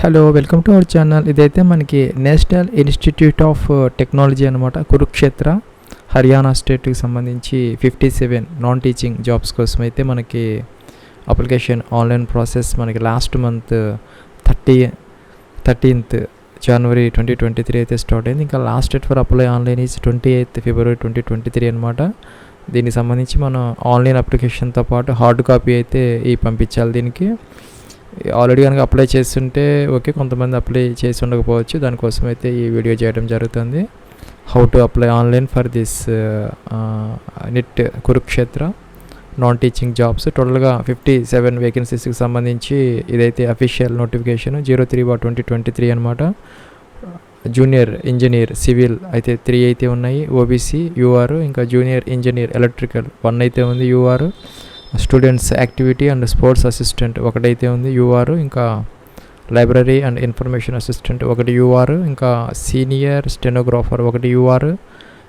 Hello, welcome to our channel. ఇదైతే మనకి national institute of technology అనమాట, కురుక్షేత్ర, హర్యానా స్టేట్కి సంబంధించి 57 నాన్ టీచింగ్ జాబ్స్ కోసం అయితే మనకి అప్లికేషన్ ఆన్లైన్ ప్రాసెస్ మనకి లాస్ట్ మంత్ 13th January 2023 అయితే స్టార్ట్ అయింది. ఇంకా last date for apply online is 28th February 2023 అనమాట. దీనికి సంబంధించి మనం ఆన్లైన్ అప్లికేషన్తో పాటు హార్డ్ కాపీ అయితే పంపించాలి. దీనికి ఆల్రెడీ కనుక అప్లై చేస్తుంటే ఓకే, కొంతమంది అప్లై చేసి ఉండకపోవచ్చు. దానికోసం అయితే ఈ వీడియో చేయడం జరుగుతుంది. How to apply online for this NIT Kurukshetra non teaching jobs. టోటల్గా 57 వేకెన్సీస్కి సంబంధించి ఇదైతే అఫీషియల్ నోటిఫికేషన్ 03/2023 అనమాట. జూనియర్ ఇంజనీర్ సివిల్ అయితే 3 అయితే ఉన్నాయి, ఓబీసీ యూఆర్. ఇంకా జూనియర్ ఇంజనీర్ ఎలక్ట్రికల్ 1 అయితే ఉంది, UR. Students activity and sports assistant ఒకటైతే ఉంది, యూఆర్. ఇంకా library and information assistant 1 UR. ఇంకా senior stenographer 1 UR,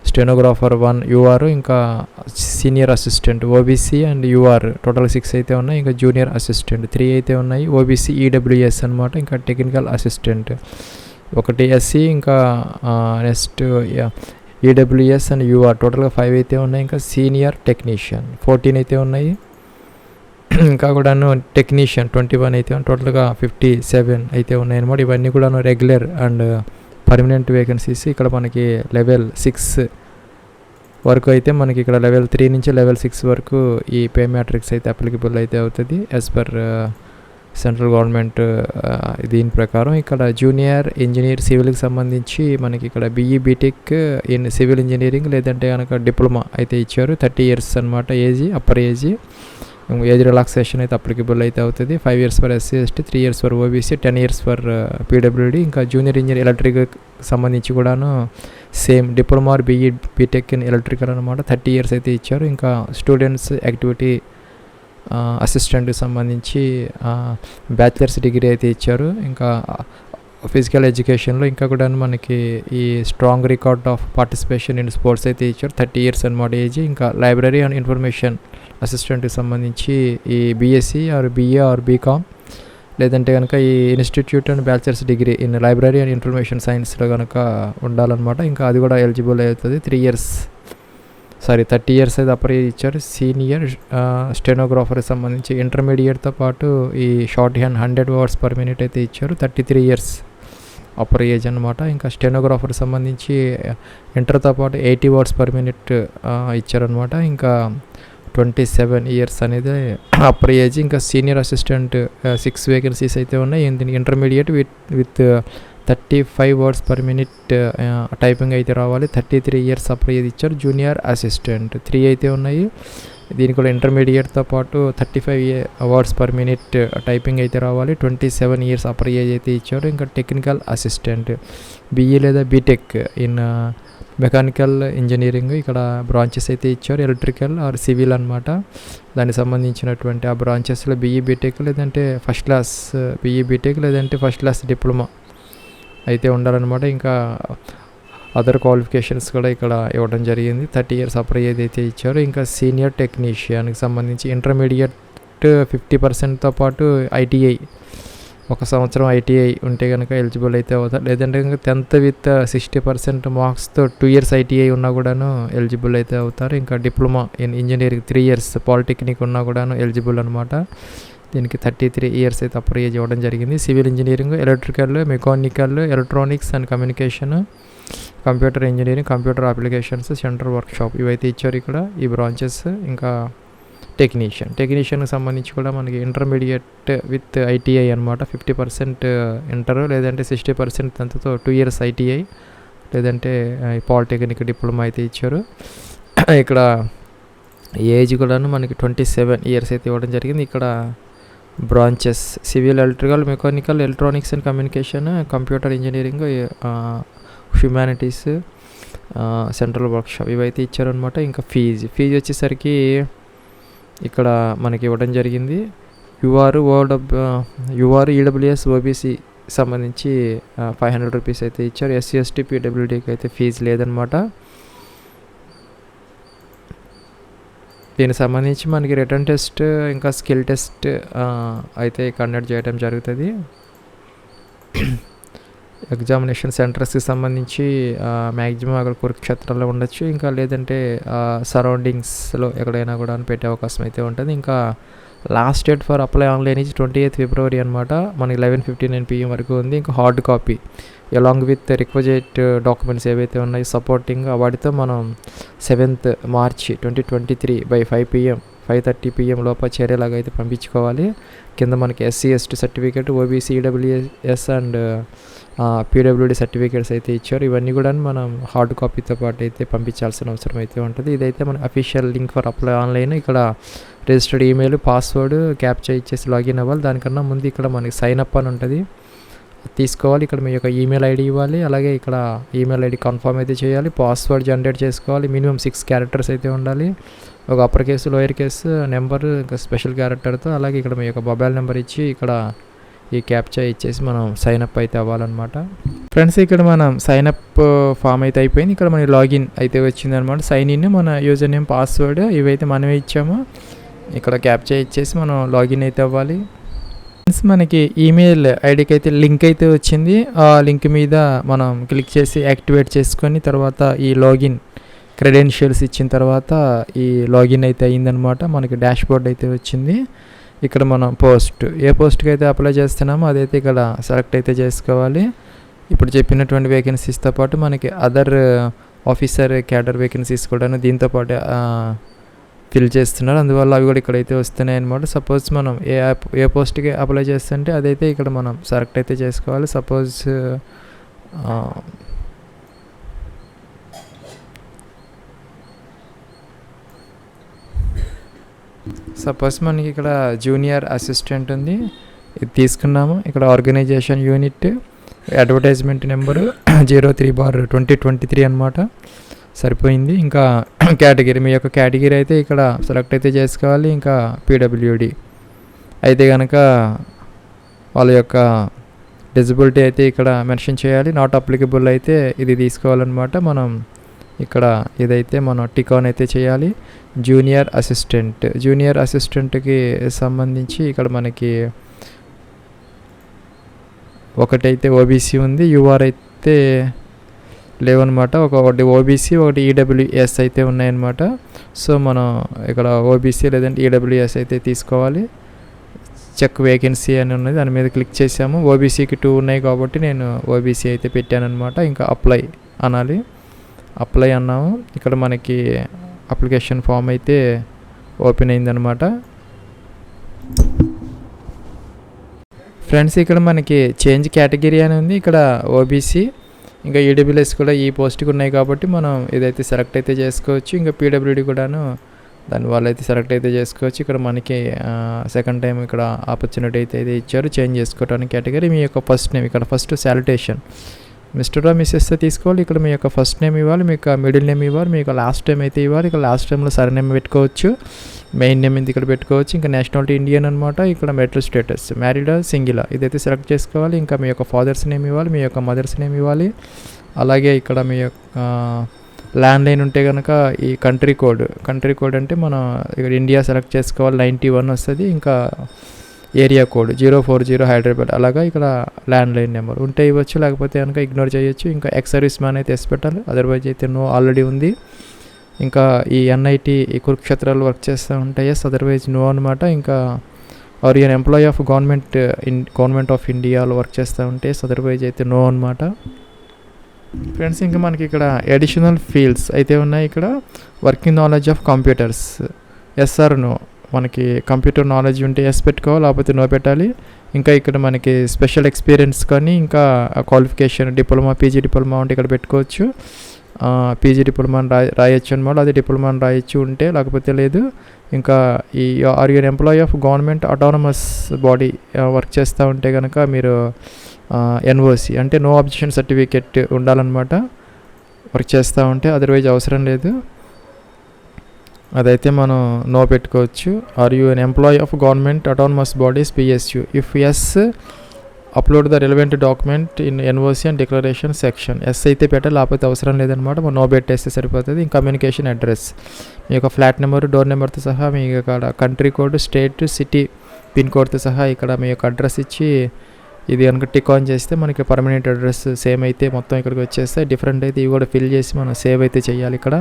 stenographer 1 UR. ఇంకా senior assistant OBC and UR total 6 అయితే ఉన్నాయి. ఇంకా జూనియర్ అసిస్టెంట్ 3 అయితే ఉన్నాయి, ఓబీసీ ఈడబ్ల్యూఎస్ అనమాట. ఇంకా టెక్నికల్ అసిస్టెంట్ 1 ఎస్సీ. ఇంకా నెక్స్ట్ ఈడబ్ల్యూఎస్ అండ్ యూఆర్ టోటల్గా 5 అయితే ఉన్నాయి. ఇంకా సీనియర్ టెక్నీషియన్ 14 అయితే ఉన్నాయి. ఇంకా కూడాను టెక్నీషియన్ 21 అయితే టోటల్గా 57 అయితే ఉన్నాయి అనమాట. ఇవన్నీ కూడాను రెగ్యులర్ అండ్ పర్మనెంట్ వేకెన్సీస్. ఇక్కడ మనకి లెవెల్ 6 వరకు అయితే మనకి ఇక్కడ లెవెల్ 3 నుంచి లెవెల్ 6 వరకు ఈ పే మ్యాట్రిక్స్ అయితే అప్లికబుల్ అయితే అవుతుంది యాజ్ పర్ సెంట్రల్ గవర్నమెంట్ దీని ప్రకారం. ఇక్కడ జూనియర్ ఇంజనీర్ సివిల్కి సంబంధించి మనకి ఇక్కడ BE BTech in civil engineering లేదంటే కనుక డిప్లొమా అయితే ఇచ్చారు. 30 years అనమాట ఏజ్, అప్పర్ ఏజ్ రిలాక్సేషన్ అయితే అప్లికబుల్ అయితే అవుతుంది. 5 years for SC ST, 3 years for OBC, 10 years for PWD. ఇంకా జూనియర్ ఇంజనీర్ ఎలక్ట్రికల్ సంబంధించి కూడాను same diploma or BE BTech in electrical అనమాట. 30 years అయితే ఇచ్చారు. ఇంకా స్టూడెంట్స్ యాక్టివిటీ అసిస్టెంట్కి సంబంధించి బ్యాచిలర్స్ డిగ్రీ అయితే ఇచ్చారు. ఇంకా ఫిజికల్ ఎడ్యుకేషన్లో ఇంకా కూడా మనకి ఈ strong record of participation in sports అయితే ఇచ్చారు. 30 years అనమాట ఏజ్. ఇంకా లైబ్రరీ అండ్ ఇన్ఫర్మేషన్ అసిస్టెంట్కి సంబంధించి ఈ BSc or BA or BCom లేదంటే కనుక ఈ institute and bachelor's degree in library and information సైన్స్లో కనుక ఉండాలన్నమాట. ఇంకా అది కూడా ఎలిజిబుల్ అవుతుంది. 30 years అయితే అప్పర్ ఏజ్ ఇచ్చారు. సీనియర్ స్టెనోగ్రాఫర్కి సంబంధించి ఇంటర్మీడియట్తో పాటు ఈ short hand 100 words per minute అయితే ఇచ్చారు. 33 years అప్పర్ ఏజ్ అనమాట. ఇంకా స్టెనోగ్రాఫర్కి సంబంధించి ఇంటర్తో పాటు 80 words per minute ఇచ్చారనమాట. ఇంకా 27 years అనేది అప్పర్ ఏజ్. ఇంకా సీనియర్ అసిస్టెంట్ 6 వేకెన్సీస్ అయితే ఉన్నాయి. దీనికి intermediate with 35 words per minute typing అయితే రావాలి. 33 years అప్పర్ ఏజ్ ఇచ్చారు. జూనియర్ అసిస్టెంట్ 3 అయితే ఉన్నాయి. దీనికి కూడా ఇంటర్మీడియట్తో పాటు 35 words per minute టైపింగ్ అయితే రావాలి. 27 years అప్పర్ ఏజ్ అయితే ఇచ్చారు. ఇంకా టెక్నికల్ అసిస్టెంట్ బీఈ లేదా బీటెక్ ఇన్ మెకానికల్ ఇంజనీరింగ్ ఇక్కడ బ్రాంచెస్ అయితే ఇచ్చారు. ఎలక్ట్రికల్ ఆర్ సివిల్ అనమాట. దానికి సంబంధించినటువంటి ఆ బ్రాంచెస్లో బీఈ బీటెక్ లేదంటే ఫస్ట్ క్లాస్ బీఈ బీటెక్ లేదంటే ఫస్ట్ క్లాస్ డిప్లొమా అయితే ఉండాలన్నమాట. ఇంకా అదర్ క్వాలిఫికేషన్స్ కూడా ఇక్కడ ఇవ్వడం జరిగింది. 30 years అప్పర్ ఏజ్ అయితే ఇచ్చారు. ఇంకా సీనియర్ టెక్నీషియన్కి సంబంధించి ఇంటర్మీడియట్ 50%తో పాటు ఐటీఐ 1 సంవత్సరం ఐటీఐ ఉంటే కనుక ఎలిజిబుల్ అయితే అవుతారు. లేదంటే కనుక 10th with 60% మార్క్స్తో 2 years ఐటీఐ ఉన్నా కూడాను ఎలిజిబుల్ అయితే అవుతారు. ఇంకా diploma in engineering 3 years polytechnic ఉన్నా కూడాను ఎలిజిబుల్ అనమాట. దీనికి 33 years అయితే అప్పర్ ఏజ్ ఇవ్వడం జరిగింది. Civil engineering, electrical, mechanical, electronics and communication, computer engineering, computer applications, centre workshop ఇవైతే ఇచ్చారు ఇక్కడ ఈ బ్రాంచెస్. ఇంకా టెక్నీషియన్కి సంబంధించి కూడా మనకి ఇంటర్మీడియట్ విత్ ఐటీఐ అనమాట. 50% ఇంటర్ లేదంటే 60% అంతతో 2 years ఐటీఐ లేదంటే పాలిటెక్నిక్ డిప్లొమా అయితే ఇచ్చారు. ఇక్కడ ఏజ్ కూడాను మనకి 27 years అయితే ఇవ్వడం జరిగింది. ఇక్కడ branches civil, electrical, mechanical, electronics and communication, computer engineering, humanities, central workshop ఇవైతే ఇచ్చారనమాట. ఇంకా ఫీజు వచ్చేసరికి ఇక్కడ మనకి ఇవ్వడం జరిగింది. యూఆర్ ఈడబ్ల్యూఎస్ ఓబీసీ సంబంధించి 500 rupees అయితే ఇచ్చారు. ఎస్సీ ఎస్టీ పీడబ్ల్యూడీకి అయితే ఫీజు లేదనమాట. దీనికి సంబంధించి మనకి రిటర్న్ టెస్ట్ ఇంకా స్కిల్ టెస్ట్ అయితే కండక్ట్ చేయడం జరుగుతుంది. ఎగ్జామినేషన్ సెంటర్స్కి సంబంధించి మ్యాక్సిమం అక్కడ కురుక్షేత్రంలో ఉండొచ్చు, ఇంకా లేదంటే సరౌండింగ్స్లో ఎక్కడైనా కూడా పెట్టే అవకాశం అయితే ఉంటుంది. ఇంకా last date for apply online is 28th February అనమాట. మనకి 11:59 PM వరకు ఉంది. ఇంకా hard copy along with requisite documents ఏవైతే ఉన్నాయో సపోర్టింగ్ వాటితో మనం 7th March 2023 by 5:30 PM లోపల చేరేలాగా అయితే పంపించుకోవాలి. కింద మనకి SC ST certificate, OBC EWS and PWD certificates అయితే ఇచ్చారు. ఇవన్నీ కూడా మనం హార్డ్ కాపీతో పాటు అయితే పంపించాల్సిన అవసరం అయితే ఉంటుంది. ఇదైతే మన official link for apply online. ఇక్కడ రిజిస్టర్డ్ ఈమెయిల్, పాస్వర్డ్, క్యాప్చా ఇచ్చేసి లాగిన్ అవ్వాలి. దానికన్నా ముందు ఇక్కడ మనకి సైన్ అప్ అని ఉంటుంది, తీసుకోవాలి. ఇక్కడ మీ యొక్క ఈమెయిల్ ఐడి ఇవ్వాలి. అలాగే ఇక్కడ ఈమెయిల్ ఐడి కన్ఫర్మ్ అయితే చేయాలి. పాస్వర్డ్ జనరేట్ చేసుకోవాలి. మినిమం 6 క్యారెక్టర్స్ అయితే ఉండాలి. ఒక upper case, lower case, number, ఇంకా స్పెషల్ క్యారెక్టర్తో. అలాగే ఇక్కడ మీ యొక్క మొబైల్ నెంబర్ ఇచ్చి ఇక్కడ ఈ క్యాప్చా ఇచ్చేసి మనం సైన్అప్ అయితే అవ్వాలన్నమాట. ఫ్రెండ్స్, ఇక్కడ మనం సైన్అప్ ఫామ్ అయితే అయిపోయింది. ఇక్కడ మన లాగిన్ అయితే వచ్చిందనమాట. సైన్ ఇన్, మన యూజర్ నేమ్, పాస్వర్డ్ ఇవైతే మనమే ఇచ్చాము. ఇక్కడ క్యాప్చా ఇచ్చేసి మనం లాగిన్ అయితే అవ్వాలి. మనకి ఈమెయిల్ ఐడికి అయితే లింక్ అయితే వచ్చింది. ఆ లింక్ మీద మనం క్లిక్ చేసి యాక్టివేట్ చేసుకొని తర్వాత ఈ లాగిన్ క్రెడెన్షియల్స్ ఇచ్చిన తర్వాత ఈ లాగిన్ అయితే అయ్యిందనమాట. మనకి డాష్ బోర్డ్ అయితే వచ్చింది. ఇక్కడ మనం ఏ పోస్ట్కి అయితే అప్లై చేస్తున్నామో అదైతే ఇక్కడ సెలెక్ట్ అయితే చేసుకోవాలి. ఇప్పుడు చెప్పినటువంటి వేకెన్సీస్తో పాటు మనకి అదర్ ఆఫీసర్ క్యాడర్ వేకెన్సీస్ కూడా దీంతో పాటు ఫిల్ చేస్తున్నారు. అందువల్ల అవి కూడా ఇక్కడైతే వస్తున్నాయి అనమాట. సపోజ్ మనం ఏ పోస్ట్కి అప్లై చేస్తుంటే అదైతే ఇక్కడ మనం సెలెక్ట్ అయితే చేసుకోవాలి. సపోజ్ మనకి ఇక్కడ జూనియర్ అసిస్టెంట్ ఉంది, ఇది తీసుకున్నాము. ఇక్కడ ఆర్గనైజేషన్ యూనిట్, అడ్వర్టైజ్మెంట్ నెంబరు 03/2023 అనమాట. సరిపోయింది. ఇంకా కేటగిరీ, మీ యొక్క కేటగిరీ అయితే ఇక్కడ సెలెక్ట్ అయితే చేసుకోవాలి. ఇంకా PWD అయితే కనుక వాళ్ళ యొక్క డిజబిలిటీ అయితే ఇక్కడ మెన్షన్ చేయాలి. నాట్ అప్లికబుల్ అయితే ఇది తీసుకోవాలన్నమాట. మనం ఇక్కడ ఇదైతే మనం టిక్ ఆన్ అయితే చేయాలి. జూనియర్ అసిస్టెంట్కి సంబంధించి ఇక్కడ మనకి ఒకటైతే OBC ఉంది, UR అయితే లేవన్నమాట. ఒకటి OBC, ఒకటి EWS అయితే ఉన్నాయన్నమాట. సో మనం ఇక్కడ OBC లేదంటే EWS అయితే తీసుకోవాలి. చెక్ వేకెన్సీ అని ఉన్నది, దాని మీద క్లిక్ చేసాము. OBCకి 2 ఉన్నాయి కాబట్టి నేను OBC అయితే పెట్టాను అనమాట. ఇంకా అప్లై అనాలి. అప్లై అన్నాము. ఇక్కడ మనకి అప్లికేషన్ ఫామ్ అయితే ఓపెన్ అయిందనమాట. ఫ్రెండ్స్, ఇక్కడ మనకి చేంజ్ కేటగిరీ అని ఉంది. ఇక్కడ OBC ఇంకా EWS కూడా ఈ పోస్ట్కి ఉన్నాయి కాబట్టి మనం ఇదైతే సెలెక్ట్ అయితే చేసుకోవచ్చు. ఇంకా PWD కూడాను దానివల్ల అయితే సెలెక్ట్ అయితే చేసుకోవచ్చు. ఇక్కడ మనకి సెకండ్ టైం ఇక్కడ ఆపర్చునిటీ అయితే ఇచ్చారు చేంజ్ చేసుకోవడానికి కేటగిరీ. మీ యొక్క ఫస్ట్ నేమ్, ఇక్కడ ఫస్ట్ శాలిటేషన్ మిస్టర్ మిస్సెస్ తీసుకోవాలి. ఇక్కడ మీ యొక్క ఫస్ట్ నేమ్ ఇవ్వాలి, మీ యొక్క మిడిల్ నేమ్ ఇవ్వాలి, మీ యొక్క లాస్ట్ టైం అయితే ఇవ్వాలి. ఇక్కడ లాస్ట్ టైంలో సర్ నేమ్ పెట్టుకోవచ్చు, మెయిన్ నేమ్ ఇది ఇక్కడ పెట్టుకోవచ్చు. ఇంకా నేషనాలిటీ ఇండియన్ అనమాట. ఇక్కడ మెరిటల్ స్టేటస్ మ్యారీడా సింగిలా ఇదైతే సెలెక్ట్ చేసుకోవాలి. ఇంకా మీ యొక్క ఫాదర్స్ నేమ్ ఇవ్వాలి, మీ యొక్క మదర్స్ నేమ్ ఇవ్వాలి. అలాగే ఇక్కడ మీ యొక్క ల్యాండ్ లైన్ ఉంటే కనుక ఈ కంట్రీ కోడ్ అంటే మనం ఇక్కడ ఇండియా సెలెక్ట్ చేసుకోవాలి, 91 వస్తుంది. ఇంకా ఏరియా కోడ్ 040 హైదరాబాద్. అలాగా ఇక్కడ ల్యాండ్ లైన్ నెంబర్ ఉంటే ఇవ్వచ్చు, లేకపోతే కనుక ఇగ్నోర్ చేయొచ్చు. ఇంకా ఎక్స్ సర్వీస్ మ్యాన్ అయితే ఎస్ పెట్టాలి, అదర్వైజ్ అయితే నో ఆల్రెడీ ఉంది. ఇంకా ఈ NIT కురుక్షేత్రాలు వర్క్ చేస్తూ ఉంటాయి, ఎస్, అదర్వైజ్ నో అనమాట. ఇంకా are an employee of government of ఇండియాలో వర్క్ చేస్తూ ఉంటే ఎస్, అదర్వైజ్ అయితే నో అనమాట. ఫ్రెండ్స్, ఇంకా మనకి ఇక్కడ అడిషనల్ ఫీల్డ్స్ అయితే ఉన్నాయి. ఇక్కడ working knowledge of computers yes or no. మనకి కంప్యూటర్ నాలెడ్జ్ ఉంటే ఎస్ పెట్టుకోవాలి, లేకపోతే నో పెట్టాలి. ఇంకా ఇక్కడ మనకి స్పెషల్ ఎక్స్పీరియన్స్ కానీ ఇంకా క్వాలిఫికేషన్ డిప్లొమా, PG డిప్లొమా ఉంటే ఇక్కడ పెట్టుకోవచ్చు. PG డిప్లొమా రాయొచ్చు అనమాట. అది డిప్లొమా రాయొచ్చు ఉంటే, లేకపోతే లేదు. ఇంకా ఈ are your employee of government autonomous body work చేస్తూ ఉంటే కనుక మీరు NOC అంటే నో అబ్జెక్షన్ సర్టిఫికేట్ ఉండాలన్నమాట వర్క్ చేస్తూ ఉంటే, అదర్వైజ్ అవసరం లేదు. అదైతే మనం నో పెట్టుకోవచ్చు. Are you an employee of government autonomous bodies PSU if yes upload the relevant document in NOC and declaration section. Yes అయితే పెట్టాలి, లేకపోతే అవసరం లేదనమాట. మనం నో పెట్టేస్తే సరిపోతుంది. ఇంకా కమ్యూనికేషన్ అడ్రస్, మీ యొక్క ఫ్లాట్ నెంబరు, డోర్ నెంబర్తో సహా, మీ యొక్క country code, state, city pin కోడ్తో సహా ఇక్కడ మీ యొక్క అడ్రస్ ఇచ్చి ఇది కనుక టిక్ ఆన్ చేస్తే మనకి పర్మనెంట్ అడ్రస్ సేమ్ అయితే మొత్తం ఇక్కడికి వచ్చేస్తాయి. డిఫరెంట్ అయితే ఇవి కూడా ఫిల్ చేసి మనం సేవ్ అయితే చేయాలి ఇక్కడ.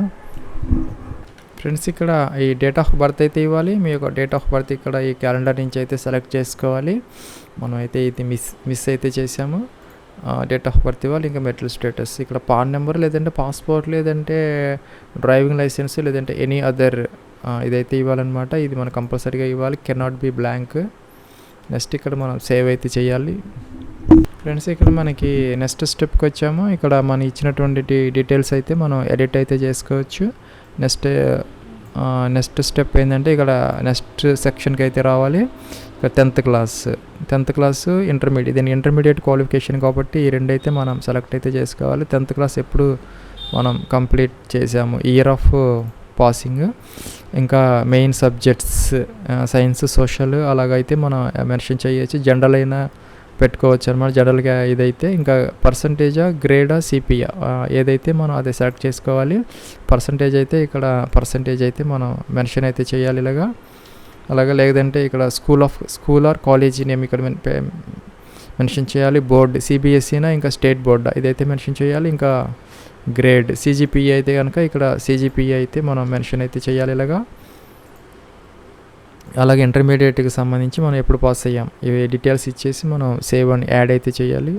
ఫ్రెండ్స్ ఇక్కడ ఈ డేట్ ఆఫ్ బర్త్ అయితే ఇవ్వాలి. మీ యొక్క డేట్ ఆఫ్ బర్త్ ఇక్కడ ఈ క్యాలెండర్ నుంచి అయితే సెలెక్ట్ చేసుకోవాలి. మనం అయితే ఇది మిస్ అయితే చేసాము. డేట్ ఆఫ్ బర్త్ ఇవ్వాలి. ఇంకా మెటల్ స్టేటస్ ఇక్కడ పాన్ నెంబర్, లేదంటే పాస్పోర్ట్, లేదంటే డ్రైవింగ్ లైసెన్స్, లేదంటే ఎనీ అదర్ ఇదైతే ఇవ్వాలన్నమాట. ఇది మనం కంపల్సరీగా ఇవ్వాలి. Cannot be blank. నెక్స్ట్ ఇక్కడ మనం సేవ్ అయితే చేయాలి. ఫ్రెండ్స్ ఇక్కడ మనకి నెక్స్ట్ స్టెప్కి వచ్చాము. ఇక్కడ మనం ఇచ్చినటువంటి డీటెయిల్స్ అయితే మనం ఎడిట్ అయితే చేసుకోవచ్చు. నెక్స్ట్ స్టెప్ ఏంటంటే ఇక్కడ నెక్స్ట్ సెక్షన్కి అయితే రావాలి. ఇక్కడ 10th క్లాస్ ఇంటర్మీడియట్, దీని ఇంటర్మీడియట్ క్వాలిఫికేషన్ కాబట్టి ఈ రెండు అయితే మనం సెలెక్ట్ అయితే చేసుకోవాలి. 10th క్లాస్ ఎప్పుడు మనం కంప్లీట్ చేసాము, ఇయర్ ఆఫ్ పాసింగ్, ఇంకా మెయిన్ సబ్జెక్ట్స్ సైన్స్, సోషల్ అలాగైతే మనం మెన్షన్ చేయొచ్చు. జనరల్ అయినా పెట్టుకోవచ్చు అనమాట. జనరల్గా ఇదైతే ఇంకా పర్సంటేజా, గ్రేడా, సిపియా ఏదైతే మనం అదే సెలెక్ట్ చేసుకోవాలి. పర్సంటేజ్ అయితే మనం మెన్షన్ అయితే చేయాలి ఇలాగా. అలాగే లేదంటే ఇక్కడ స్కూల్ ఆర్ కాలేజీ నేమ్ ఇక్కడ మెన్షన్ చేయాలి. బోర్డ్ సిబిఎస్ఈనా ఇంకా స్టేట్ బోర్డా ఇదైతే మెన్షన్ చేయాలి. ఇంకా గ్రేడ్ సిజిపిఏ అయితే కనుక ఇక్కడ సిజిపిఏ అయితే మనం మెన్షన్ అయితే చేయాలి ఇలాగా. అలాగే ఇంటర్మీడియట్కి సంబంధించి మనం ఎప్పుడు పాస్ అయ్యాం ఇవి డీటెయిల్స్ ఇచ్చేసి మనం సేవ్ అని యాడ్ అయితే చేయాలి.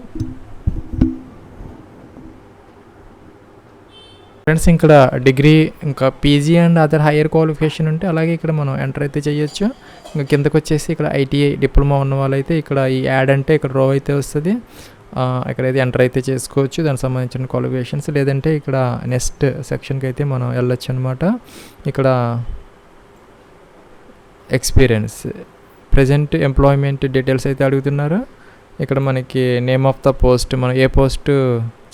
ఫ్రెండ్స్ ఇక్కడ డిగ్రీ, ఇంకా PG and other higher qualification ఉంటే అలాగే ఇక్కడ మనం ఎంటర్ అయితే చేయొచ్చు. ఇంకా కిందకు వచ్చేసి ఇక్కడ ఐటీఐ డిప్లొమా ఉన్న వాళ్ళైతే ఇక్కడ ఈ యాడ్ అంటే ఇక్కడ రో అయితే వస్తుంది. ఇక్కడైతే ఎంటర్ అయితే చేసుకోవచ్చు దానికి సంబంధించిన క్వాలిఫికేషన్స్. లేదంటే ఇక్కడ నెక్స్ట్ సెక్షన్కి అయితే మనం వెళ్ళొచ్చు అనమాట. ఇక్కడ ఎక్స్పీరియన్స్, ప్రజెంట్ ఎంప్లాయ్మెంట్ డీటెయిల్స్ అయితే అడుగుతున్నారు. ఇక్కడ మనకి నేమ్ ఆఫ్ ద పోస్ట్, మనం ఏ పోస్ట్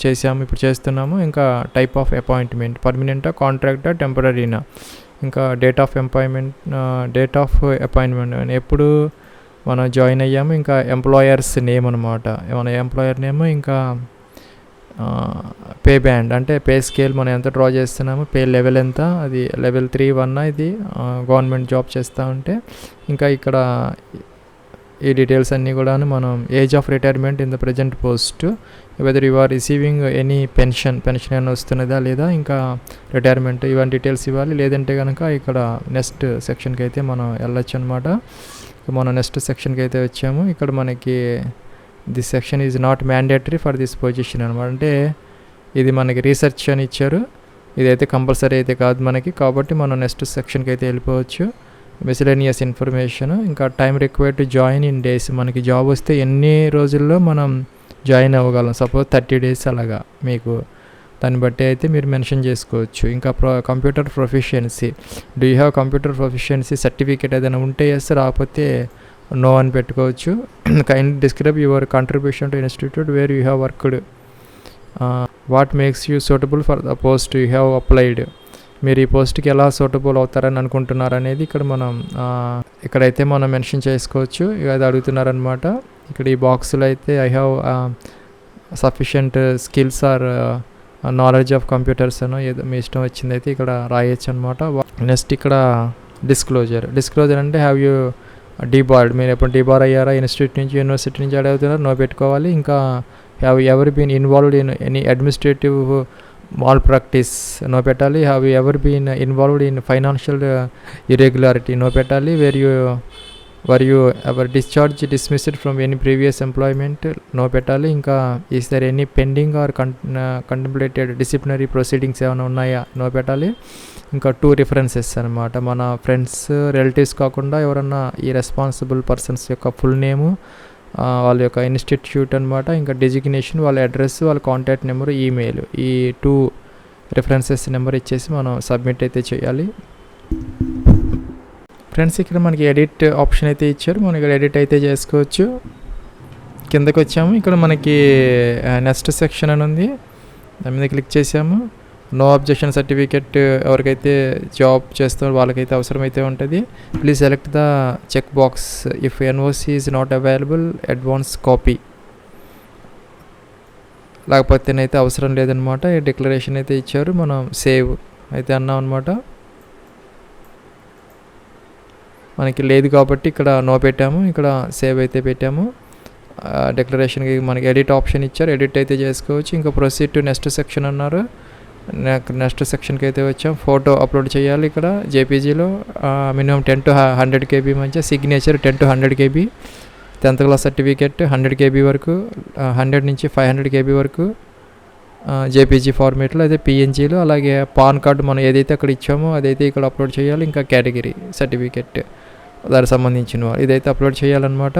చేసాము, ఇప్పుడు చేస్తున్నాము. ఇంకా టైప్ ఆఫ్ అపాయింట్మెంట్, పర్మనెంటా, కాంట్రాక్టా, టెంపరీనా. ఇంకా డేట్ ఆఫ్ అపాయింట్మెంట్ ఎప్పుడు మనం జాయిన్ అయ్యాము. ఇంకా ఎంప్లాయర్స్ నేమ్ అనమాట, మన ఎంప్లాయర్ నేమ్. ఇంకా పే బ్యాండ్ అంటే పే స్కేల్ మనం ఎంత డ్రా చేస్తున్నాము, పే లెవెల్ ఎంత, అది లెవెల్ 3-1 ఇది గవర్నమెంట్ జాబ్ చేస్తూ ఉంటే. ఇంకా ఇక్కడ ఈ డీటెయిల్స్ అన్నీ కూడా మనం age of retirement in the present post, whether you are receiving any pension ఏమైనా వస్తున్నదా లేదా, ఇంకా రిటైర్మెంట్ ఇవన్నీ డీటెయిల్స్ ఇవ్వాలి. లేదంటే కనుక ఇక్కడ నెక్స్ట్ సెక్షన్కి అయితే మనం వెళ్ళొచ్చు అనమాట. మనం నెక్స్ట్ సెక్షన్కి అయితే వచ్చాము. ఇక్కడ మనకి this section is not mandatory for this position అనమాట. అంటే ఇది మనకి రీసెర్చ్ అని ఇచ్చారు, ఇదైతే కంపల్సరీ అయితే కాదు మనకి. కాబట్టి మనం నెక్స్ట్ సెక్షన్కి అయితే వెళ్ళిపోవచ్చు. మిస్లేనియస్ ఇన్ఫర్మేషన్, ఇంకా time required to join in days, మనకి జాబ్ వస్తే ఎన్ని రోజుల్లో మనం జాయిన్ అవ్వగలం. సపోజ్ 30 days అలాగా మీకు దాన్ని బట్టి అయితే మీరు మెన్షన్ చేసుకోవచ్చు. ఇంకా computer proficiency, do you have computer proficiency certificate ఏదైనా ఉంటే వేస్తే, రాకపోతే నో అని పెట్టుకోవచ్చు. Kind describe your contribution to institute where you have worked, what makes you suitable for the post you have applied, మీరు ఈ పోస్ట్కి ఎలా సూటబుల్ అవుతారని అనుకుంటున్నారు అనేది ఇక్కడ మనం ఇక్కడైతే మనం మెన్షన్ చేసుకోవచ్చు. ఇక అది అడుగుతున్నారనమాట. ఇక్కడ ఈ బాక్స్లో అయితే I have sufficient skills or knowledge of computers అనో ఏదో మీ ఇష్టం వచ్చింది అయితే ఇక్కడ రాయొచ్చు అనమాట. నెక్స్ట్ ఇక్కడ డిస్క్లోజర్ అంటే హ్యావ్ యూ డీబార్డ్, మీరు ఎప్పుడు డీబార్ అయ్యారా ఇన్స్టిట్యూట్ నుంచి, యూనివర్సిటీ నుంచి అడుగుతున్నారు, నో పెట్టుకోవాలి. ఇంకా have ever been involved in any administrative malpractice, no పెట్టాలి. Have you ever been involved in financial irregularity, no పెట్టాలి. Were you ever dismissed from any previous employment, no పెట్టాలి. ఇంకా is there any pending or contemplated disciplinary proceedings ఏమైనా ఉన్నాయా, no పెట్టాలి. ఇంకా 2 references అనమాట, మన ఫ్రెండ్స్ రిలేటివ్స్ కాకుండా ఎవరన్నా ఈ రెస్పాన్సిబుల్ పర్సన్స్ యొక్క ఫుల్ నేము, వాళ్ళ యొక్క ఇన్స్టిట్యూట్ అనమాట, ఇంకా డెజిగ్నేషన్, వాళ్ళ అడ్రస్, వాళ్ళ కాంటాక్ట్ నెంబరు, ఈమెయిల్, ఈ 2 references నెంబర్ ఇచ్చేసి మనం సబ్మిట్ అయితే చేయాలి. ఫ్రెండ్స్ ఇక్కడ మనకి ఎడిట్ ఆప్షన్ అయితే ఇచ్చారు, మనం ఇక్కడ ఎడిట్ అయితే చేసుకోవచ్చు. కిందకి వచ్చాము, ఇక్కడ మనకి నెక్స్ట్ సెక్షన్ అని ఉంది, దాని మీద క్లిక్ చేసాము. నో అబ్జెక్షన్ సర్టిఫికెట్ ఎవరికైతే జాబ్ చేస్తారో వాళ్ళకైతే అవసరమైతే ఉంటుంది. Please select the check box if NOC is not available advance copy, లేకపోతేనైతే అవసరం లేదనమాట. డిక్లరేషన్ అయితే ఇచ్చారు, మనం సేవ్ అయితే అన్నాం అనమాట. మనకి లేదు కాబట్టి ఇక్కడ నో పెట్టాము, ఇక్కడ సేవ్ అయితే పెట్టాము. డిక్లరేషన్కి మనకి ఎడిట్ ఆప్షన్ ఇచ్చారు, ఎడిట్ అయితే చేసుకోవచ్చు. ఇంకా ప్రొసీడ్ టు నెక్స్ట్ సెక్షన్ అన్నారు. నెక్స్ట్ సెక్షన్కి అయితే వచ్చాం. ఫోటో అప్లోడ్ చేయాలి. ఇక్కడ జేపీజీలో మినిమం 10 to 100 KB మధ్య, signature 10 to 100 KB, 10th class certificate 100 KB వరకు, 100 నుంచి 500 KB వరకు జేపీజీ ఫార్మేట్లో, అయితే పిఎన్జీలో. అలాగే పాన్ కార్డు మనం ఏదైతే అక్కడ ఇచ్చామో అదైతే ఇక్కడ అప్లోడ్ చేయాలి. ఇంకా కేటగిరీ సర్టిఫికేట్ దానికి సంబంధించిన ఇదైతే అప్లోడ్ చేయాలన్నమాట.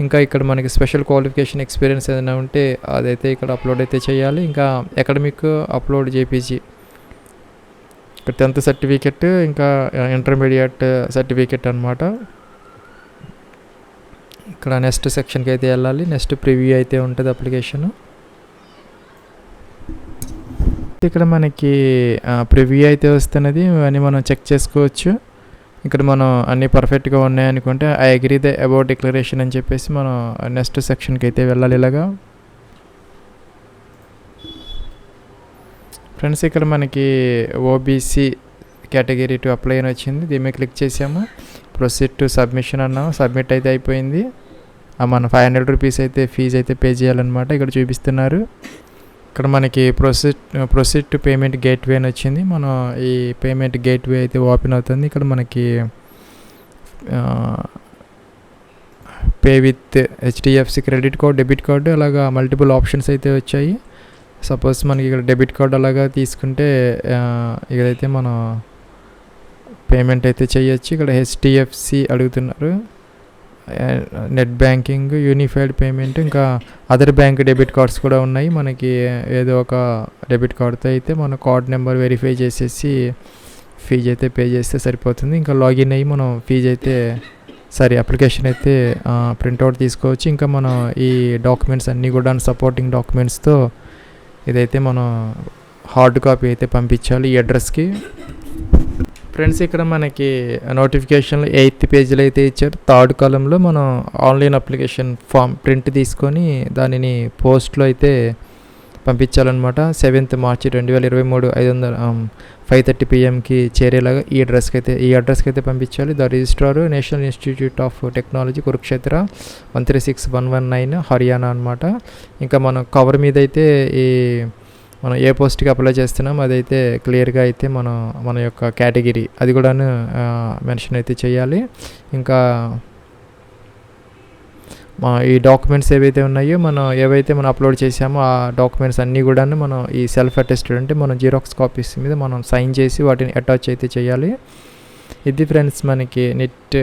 ఇంకా ఇక్కడ మనకి స్పెషల్ క్వాలిఫికేషన్ ఎక్స్పీరియన్స్ ఏదైనా ఉంటే అదైతే ఇక్కడ అప్లోడ్ అయితే చేయాలి. ఇంకా అకాడమిక్ అప్లోడ్ జేపీజీ, ఇక్కడ 10th సర్టిఫికెట్, ఇంకా ఇంటర్మీడియట్ సర్టిఫికెట్ అనమాట. ఇక్కడ నెక్స్ట్ సెక్షన్కి అయితే వెళ్ళాలి. నెక్స్ట్ ప్రివ్యూ అయితే ఉంటుంది అప్లికేషన్. ఇక్కడ మనకి ప్రివ్యూ అయితే వస్తున్నది, అని మనం చెక్ చేసుకోవచ్చు. ఇక్కడ మనం అన్నీ పర్ఫెక్ట్గా ఉన్నాయనుకుంటే I agree the about declaration అని చెప్పేసి మనం నెక్స్ట్ సెక్షన్కి అయితే వెళ్ళాలి. ఇలాగా ఫ్రెండ్స్, ఇక్కడ మనకి ఓబీసీ కేటగిరీ టు అప్లై అని వచ్చింది. దీని మీద క్లిక్ చేసాము. ప్రొసీడ్ టు సబ్మిషన్ అన్నాము. సబ్మిట్ అయితే అయిపోయింది. మనం 500 రూపీస్ అయితే ఫీజు అయితే పే చేయాలన్నమాట. ఇక్కడ చూపిస్తున్నారు. ఇక్కడ మనకి ప్రొసీడ్ టు పేమెంట్ గేట్వే అని వచ్చింది. మనం ఈ పేమెంట్ గేట్వే అయితే ఓపెన్ అవుతుంది. ఇక్కడ మనకి pay with HDFC credit card, debit card, అలాగా మల్టిపుల్ ఆప్షన్స్ అయితే వచ్చాయి. సపోజ్ మనకి ఇక్కడ డెబిట్ కార్డ్ అలాగా తీసుకుంటే ఇక్కడైతే మనం పేమెంట్ అయితే చేయొచ్చు. ఇక్కడ హెచ్డిఎఫ్సి అడుగుతున్నారు, నెట్ బ్యాంకింగ్, యూనిఫైడ్ పేమెంట్, ఇంకా అదర్ బ్యాంక్ డెబిట్ కార్డ్స్ కూడా ఉన్నాయి. మనకి ఏదో ఒక డెబిట్ కార్డ్తో అయితే మన కార్డ్ నెంబర్ వెరిఫై చేసేసి ఫీజు అయితే పే చేస్తే సరిపోతుంది. ఇంకా లాగిన్ అయ్యి మనం ఫీజు అయితే అప్లికేషన్ అయితే ప్రింట్అవుట్ తీసుకోవచ్చు. ఇంకా మనం ఈ డాక్యుమెంట్స్ అన్నీ కూడా సపోర్టింగ్ డాక్యుమెంట్స్తో ఇదైతే మనం హార్డ్ కాపీ అయితే పంపించాలి ఈ అడ్రస్కి. ఫ్రెండ్స్, ఇక్కడ మనకి నోటిఫికేషన్లో 8th పేజీలో అయితే ఇచ్చారు. 3rd కాలంలో మనం ఆన్లైన్ అప్లికేషన్ ఫామ్ ప్రింట్ తీసుకొని దానిని పోస్ట్లో అయితే పంపించాలన్నమాట. 7th March 2023 5:30 PM చేరేలాగా ఈ అడ్రస్కి అయితే పంపించాలి. The registrar national institute of technology Kurukshetra 136119 Haryana అనమాట. ఇంకా మనం కవర్ మీద అయితే మనం ఏ పోస్ట్కి అప్లై చేస్తున్నాం అదైతే క్లియర్గా అయితే మన యొక్క కేటగిరీ అది కూడా మెన్షన్ అయితే చేయాలి. ఇంకా ఈ డాక్యుమెంట్స్ ఏవైతే ఉన్నాయో ఏవైతే మనం అప్లోడ్ చేసామో ఆ డాక్యుమెంట్స్ అన్నీ కూడా మనం ఈ సెల్ఫ్ అటెస్టెడ్ అంటే మనం జిరాక్స్ కాపీస్ మీద మనం సైన్ చేసి వాటిని అటాచ్ అయితే చేయాలి. ఇది ఫ్రెండ్స్ మనకి NIT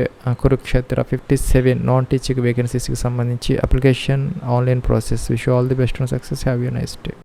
కురుక్షేత్ర 57 నాన్ టీచింగ్ వేకెన్సీస్కి సంబంధించి application online process. Wish all the best and success. Have you nice day.